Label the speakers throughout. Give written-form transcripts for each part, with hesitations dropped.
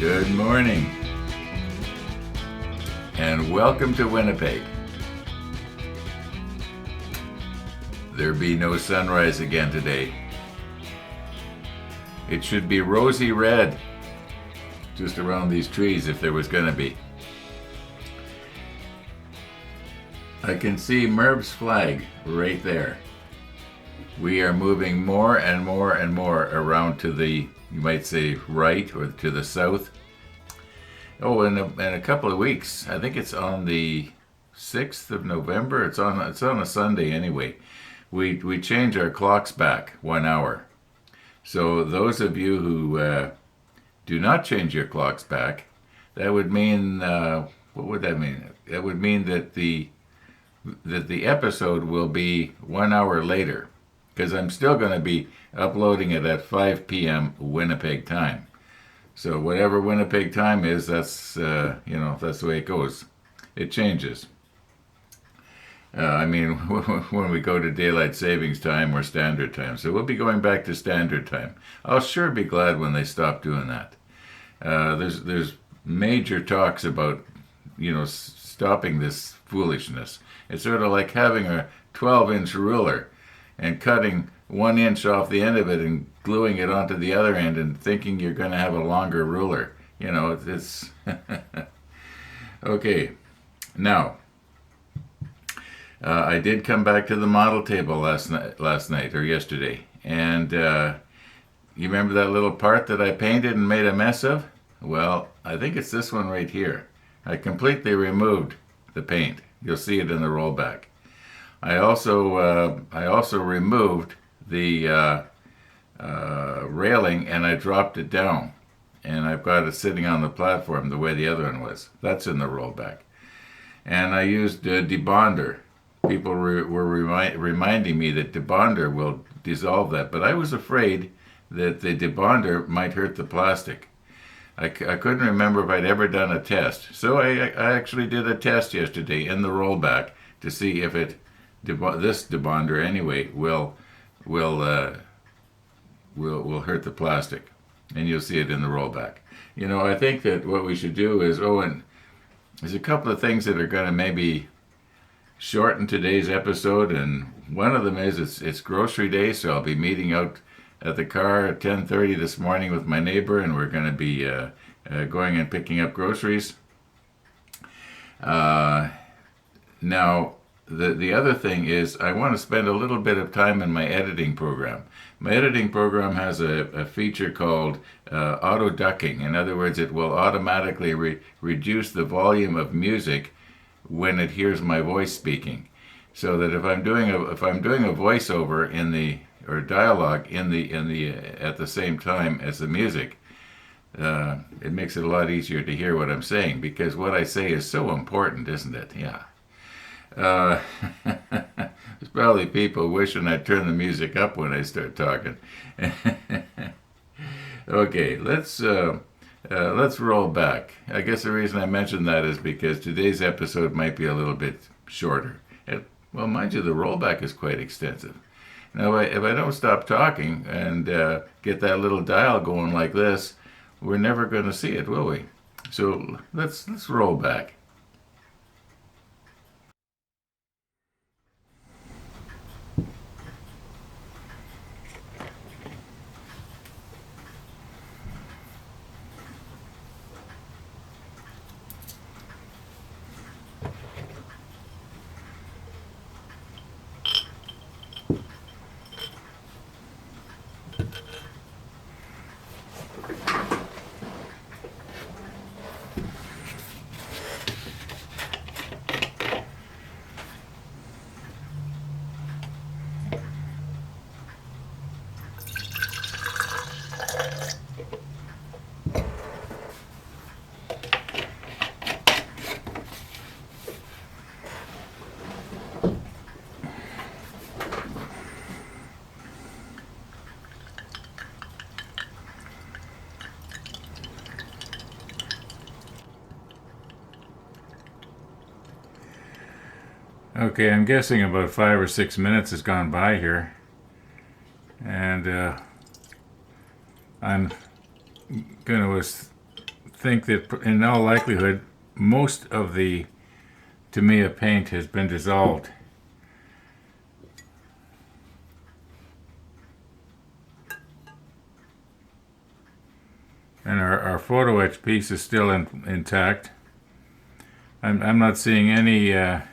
Speaker 1: Good morning, and welcome to Winnipeg. There be no sunrise again today. It should be rosy red just around these trees if there was going to be. I can see Merv's flag right there. We are moving more and more and more around to the, you might say, right or to the south. Oh, in a couple of weeks, I think it's on the 6th of November. It's on a Sunday anyway. We change our clocks back 1 hour. So those of you who do not change your clocks back, that would mean what would that mean? That would mean that the episode will be 1 hour later, because I'm still going to be uploading it at 5 p.m. Winnipeg time. So whatever Winnipeg time is, that's that's the way it goes. It changes. When we go to daylight savings time or standard time, so we'll be going back to standard time. I'll sure be glad when they stop doing that. There's major talks about stopping this foolishness. It's sort of like having a 12-inch ruler and cutting 1 inch off the end of it and gluing it onto the other end and thinking you're going to have a longer ruler. It's okay. Now, I did come back to the model table last night or yesterday, and you remember that little part that I painted and made a mess of? Well, I think it's this one right here. I completely removed the paint. You'll see it in the rollback. I also removed the railing, and I dropped it down, and I've got it sitting on the platform the way the other one was. That's in the rollback. And I used debonder. People were reminding me that debonder will dissolve that, but I was afraid that the debonder might hurt the plastic. I couldn't remember if I'd ever done a test, so I actually did a test yesterday in the rollback to see if this debonder anyway will hurt the plastic, and you'll see it in the rollback. I think that what we should do is, and there's a couple of things that are going to maybe shorten today's episode, and one of them is it's grocery day, so I'll be meeting out at the car at 10:30 this morning with my neighbor, and we're going to be going and picking up groceries. Now, the other thing is I want to spend a little bit of time in my editing program. My editing program has a feature called auto ducking. In other words, it will automatically reduce the volume of music when it hears my voice speaking, so that if I'm doing a voiceover or dialogue at the same time as the music, it makes it a lot easier to hear what I'm saying, because what I say is so important, isn't it? Yeah. There's probably people wishing I'd turn the music up when I start talking. Okay, let's roll back. I guess the reason I mentioned that is because today's episode might be a little bit shorter. Well, mind you, the rollback is quite extensive. Now, if I don't stop talking and get that little dial going like this, we're never going to see it, will we? So let's roll back. Okay, I'm guessing about 5 or 6 minutes has gone by here, and I'm going to think that in all likelihood, most of the Tamiya paint has been dissolved. And our photo etch piece is still intact. I'm not seeing any I'm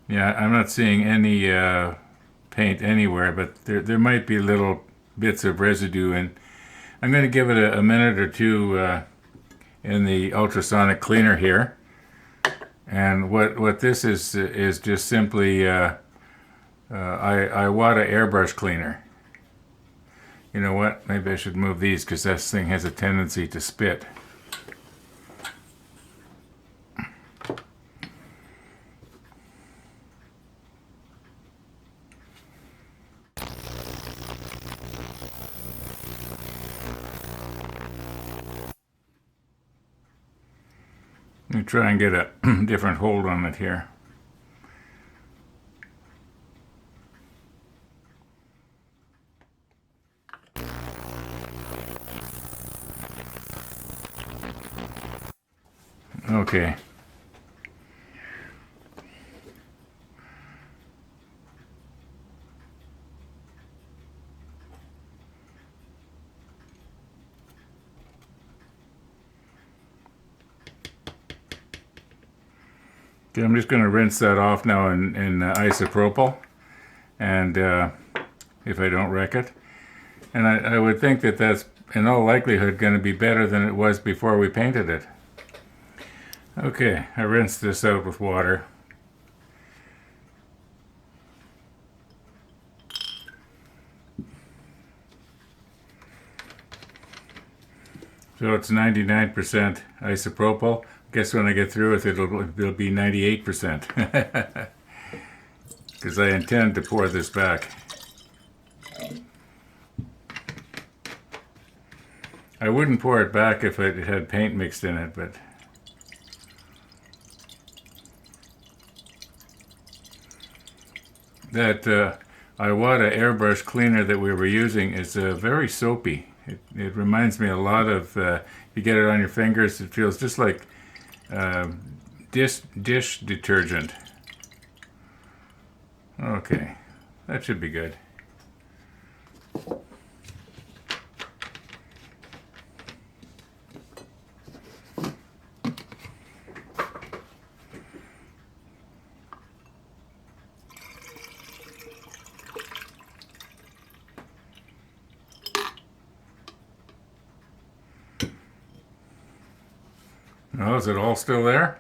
Speaker 1: not seeing any paint anywhere, but there might be little bits of residue, and I'm going to give it a minute or two in the ultrasonic cleaner here. And what this is just simply Iwata airbrush cleaner. You know what? Maybe I should move these because this thing has a tendency to spit. Let me try and get a different hold on it here. Okay. Okay, I'm just going to rinse that off now in isopropyl, and if I don't wreck it. And I would think that that's in all likelihood going to be better than it was before we painted it. Okay, I rinsed this out with water. So it's 99% isopropyl. Guess when I get through with it, it'll be 98%. Because I intend to pour this back. I wouldn't pour it back if it had paint mixed in it, but that Iwata airbrush cleaner that we were using is very soapy. It reminds me a lot of, you get it on your fingers, it feels just like dish detergent. Okay, that should be good. Oh, is it all still there?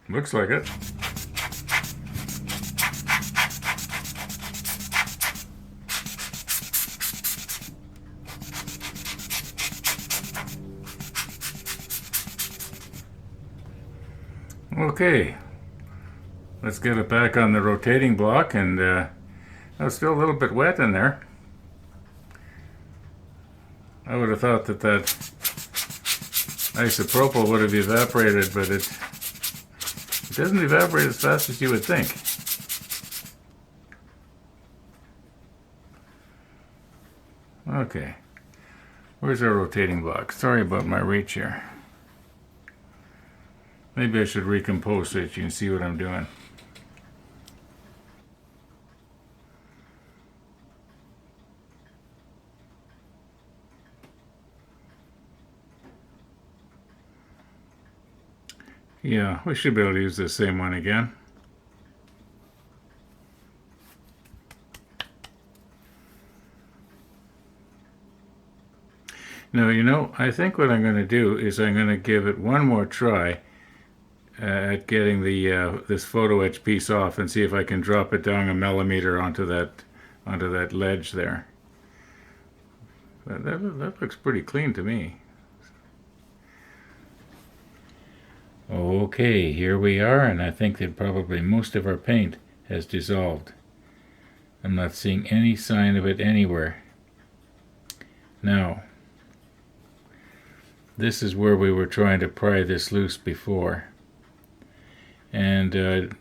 Speaker 1: Looks like it. Okay, let's get it back on the rotating block, and it's still a little bit wet in there. I would have thought that isopropyl would have evaporated, but it doesn't evaporate as fast as you would think. Okay, where's our rotating block? Sorry about my reach here. Maybe I should recompose so that you can see what I'm doing. Yeah, we should be able to use the same one again. Now, you know, I think what I'm going to do is I'm going to give it one more try at getting the this photo etch piece off and see if I can drop it down a millimeter onto that ledge there. That looks pretty clean to me. Okay, here we are, and I think that probably most of our paint has dissolved. I'm not seeing any sign of it anywhere. Now, this is where we were trying to pry this loose before. And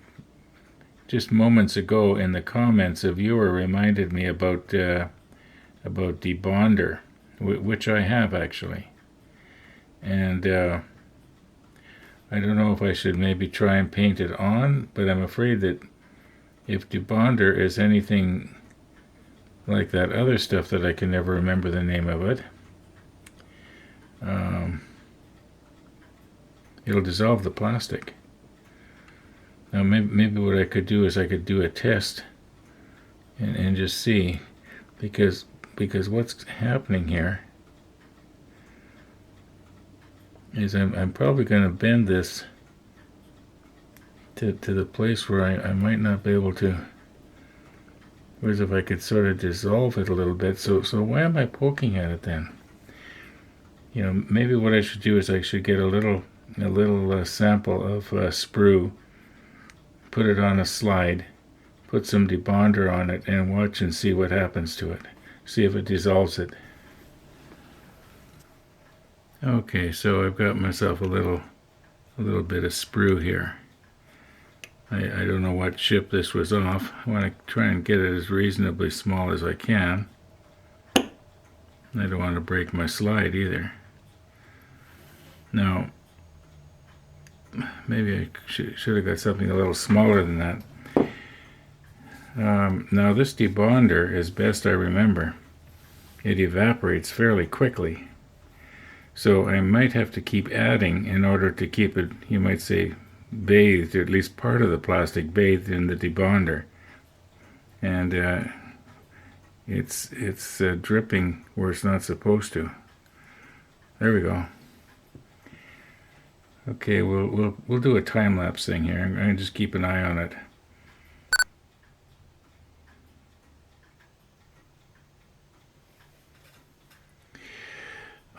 Speaker 1: just moments ago in the comments, a viewer reminded me about about debonder, which I have actually. And I don't know if I should maybe try and paint it on, but I'm afraid that if debonder is anything like that other stuff that I can never remember the name of it, it'll dissolve the plastic. Now maybe what I could do is I could do a test and just see, because what's happening here is I'm probably going to bend this to the place where I might not be able to. Whereas if I could sort of dissolve it a little bit, so why am I poking at it then? You know, maybe what I should do is I should get a little sample of sprue, put it on a slide, put some debonder on it, and watch and see what happens to it. See if it dissolves it. Okay, so I've got myself a little bit of sprue here. I don't know what ship this was off. I want to try and get it as reasonably small as I can. I don't want to break my slide either. Now, maybe I should have got something a little smaller than that. Now this debonder, as best I remember, it evaporates fairly quickly. So I might have to keep adding in order to keep it, you might say, bathed, or at least part of the plastic bathed in the debonder. And it's dripping where it's not supposed to. There we go. Okay, we'll do a time-lapse thing here. I'm going to just keep an eye on it.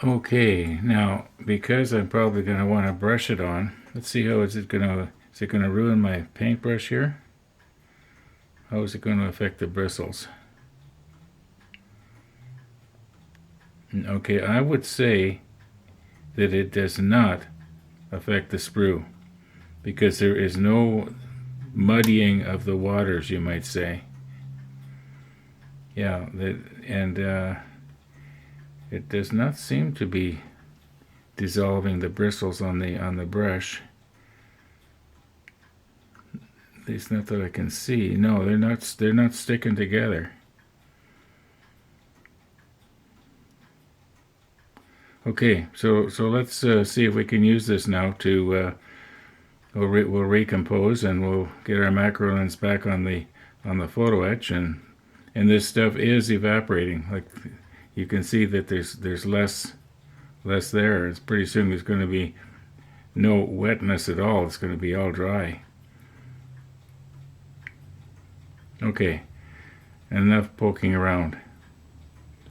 Speaker 1: Okay, now because I'm probably going to want to brush it on, let's see how is it going to ruin my paintbrush here? How is it going to affect the bristles? Okay, I would say that it does not affect the sprue, because there is no muddying of the waters, you might say. Yeah, it does not seem to be dissolving the bristles on the brush. At least not that I can see. No, they're not sticking together. Okay, so let's see if we can use this now to we'll recompose, and we'll get our macro lens back on the photo etch, and this stuff is evaporating. Like you can see that there's less there. It's pretty soon there's going to be no wetness at all. It's going to be all dry. Okay, enough poking around.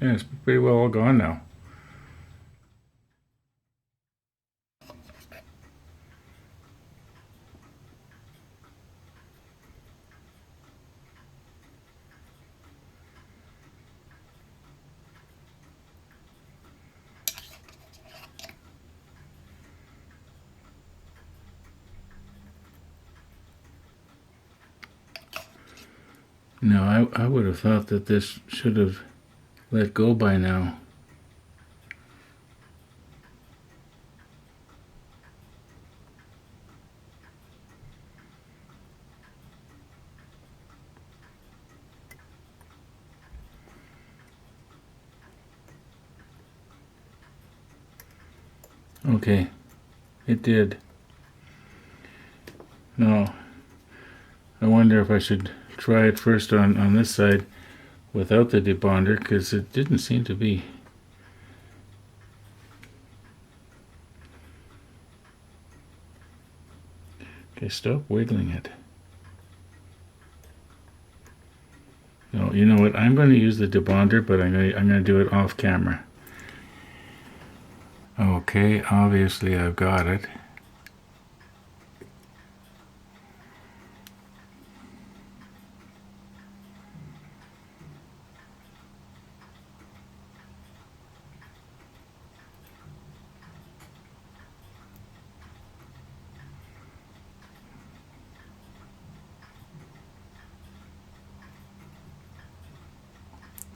Speaker 1: Yeah, it's pretty well all gone now. Now, I would have thought that this should have let go by now. Okay, it did. Now, I wonder if I should try it first on this side without the debonder, because it didn't seem to be. Okay, stop wiggling it. No, you know what? I'm going to use the debonder, but I'm going to do it off camera. Okay, obviously I've got it.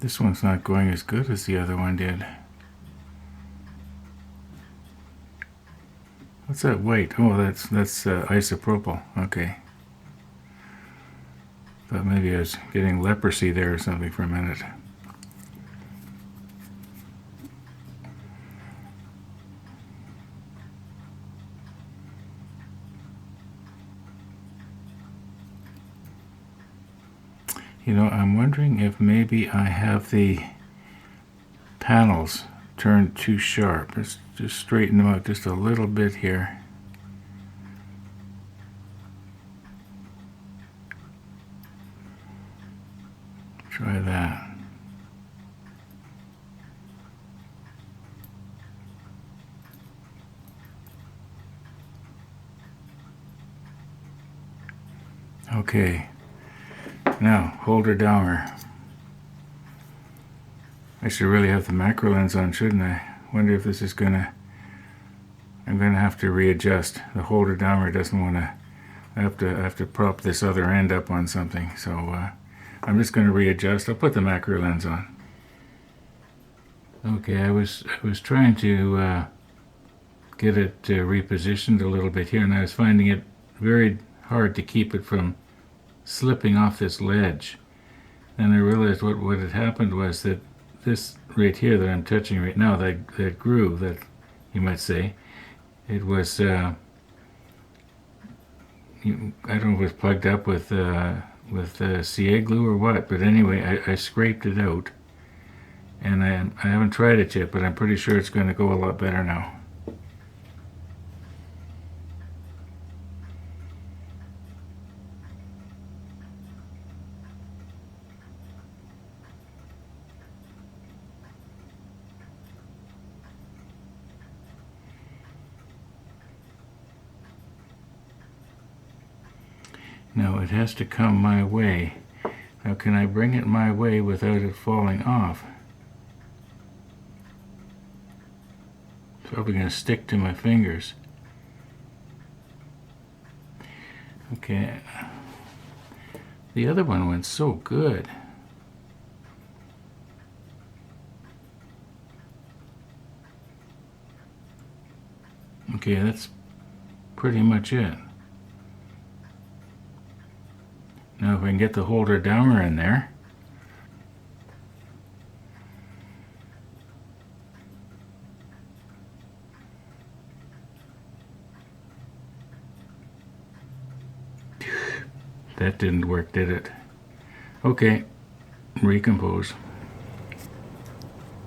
Speaker 2: This one's not going as good as the other one did. What's that white? Oh, that's isopropyl. Okay. Thought maybe I was getting leprosy there or something for a minute. You know, I'm wondering if maybe I have the panels turned too sharp. Let's just straighten them out just a little bit here. Try that. Okay. Now, holder downer. I should really have the macro lens on, shouldn't I? Wonder if this is gonna... I'm gonna have to readjust. The holder downer doesn't want to... I have to prop this other end up on something. So I'm just gonna readjust. I'll put the macro lens on. Okay, I was trying to get it repositioned a little bit here, and I was finding it very hard to keep it from slipping off this ledge. And I realized what had happened was that this right here that I'm touching right now, that groove, that you might say, it was I don't know if it was plugged up with CA glue or what, but anyway, I scraped it out, and I haven't tried it yet, but I'm pretty sure it's going to go a lot better now. Now it has to come my way. Now can I bring it my way without it falling off? It's probably going to stick to my fingers. Okay. The other one went so good. Okay, that's pretty much it. Now if I can get the holder downer in there. That didn't work, did it? Okay, recompose.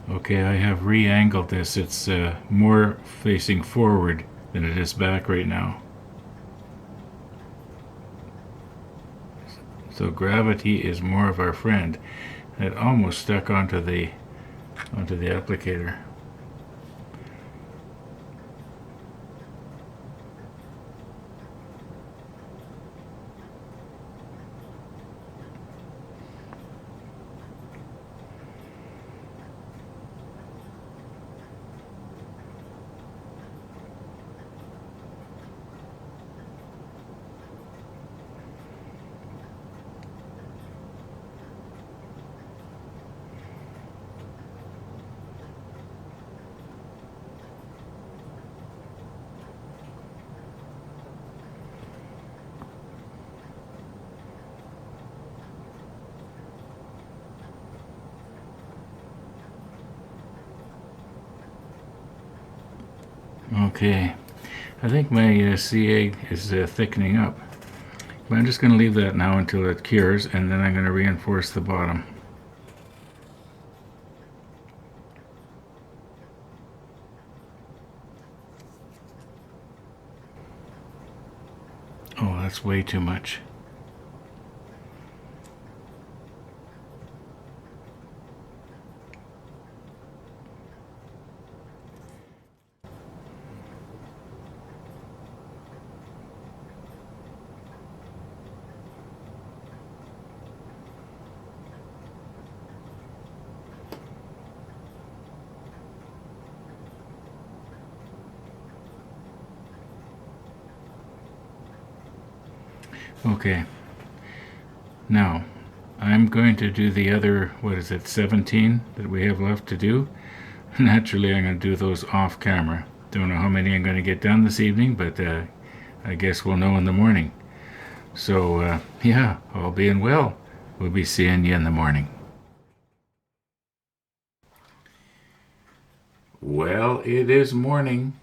Speaker 2: Okay, I have re-angled this. It's more facing forward than it is back right now. So gravity is more of our friend. It almost stuck onto the applicator. Okay, I think my CA is thickening up. But I'm just going to leave that now until it cures, and then I'm going to reinforce the bottom. Oh, that's way too much. Okay, now I'm going to do the other, 17 that we have left to do. Naturally, I'm going to do those off camera. Don't know how many I'm going to get done this evening, but I guess we'll know in the morning. So, yeah, all being well, we'll be seeing you in the morning. Well, it is morning,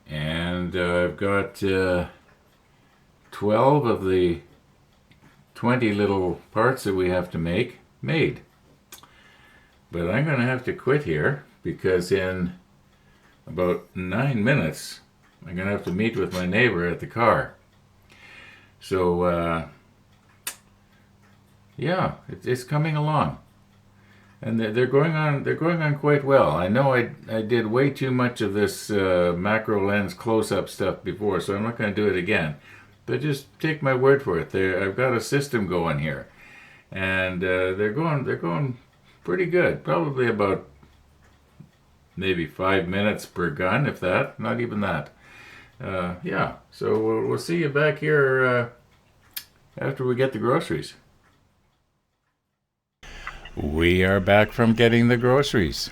Speaker 2: and I've got 12 of the 20 little parts that we have to make made. But I'm going to have to quit here because in about 9 minutes I'm going to have to meet with my neighbor at the car. So yeah, it's coming along, and they're going on quite well. I know I did way too much of this macro lens close-up stuff before, so I'm not going to do it again. But just take my word for it. I've got a system going here, and they're going pretty good. Probably about maybe 5 minutes per gun, if that. Not even that. Yeah. So we'll see you back here after we get the groceries. We are back from getting the groceries.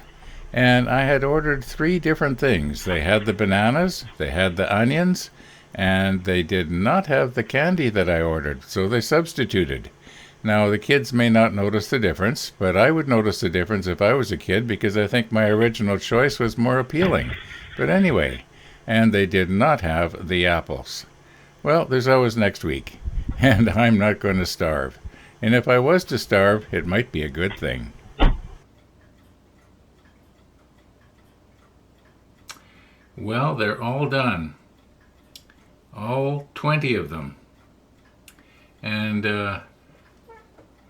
Speaker 2: And I had ordered 3 different things. They had the bananas, they had the onions, and they did not have the candy that I ordered, so they substituted. Now, the kids may not notice the difference, but I would notice the difference if I was a kid because I think my original choice was more appealing. But anyway, and they did not have the apples. Well, there's always next week, and I'm not going to starve. And if I was to starve, it might be a good thing. Well, they're all done. All 20 of them. And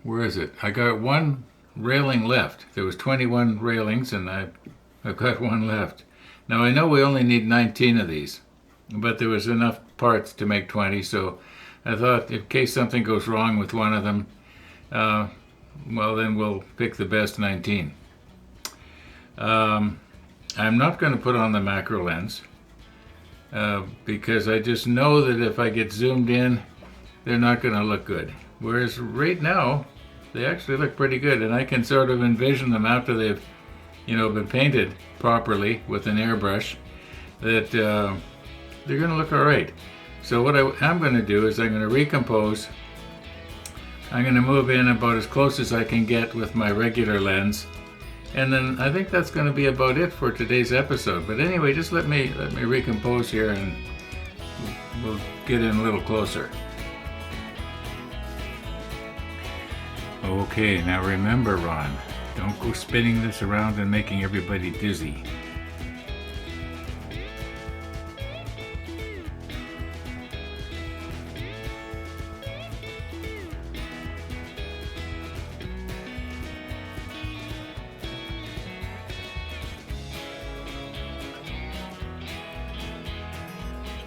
Speaker 2: where is it? I got 1 railing left. There was 21 railings, and I've got 1 left. Now I know we only need 19 of these, but there was enough parts to make 20, so I thought in case something goes wrong with one of them, well, then we'll pick the best 19. I'm not going to put on the macro lens because I just know that if I get zoomed in, they're not going to look good. Whereas right now, they actually look pretty good, and I can sort of envision them after they've, been painted properly with an airbrush, that they're going to look all right. So what I'm going to do is I'm going to recompose. I'm going to move in about as close as I can get with my regular lens, and then I think that's going to be about it for today's episode. But anyway, just let me recompose here, and we'll get in a little closer. Okay, now remember, Ron, don't go spinning this around and making everybody dizzy.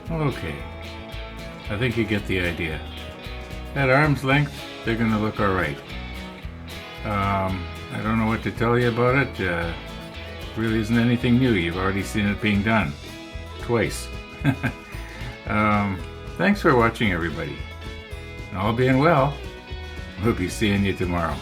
Speaker 2: Okay, I think you get the idea. At arm's length, they're going to look all right. I don't know what to tell you about it. Really isn't anything new. You've already seen it being done. Twice. Thanks for watching, everybody. And all being well, we'll be seeing you tomorrow.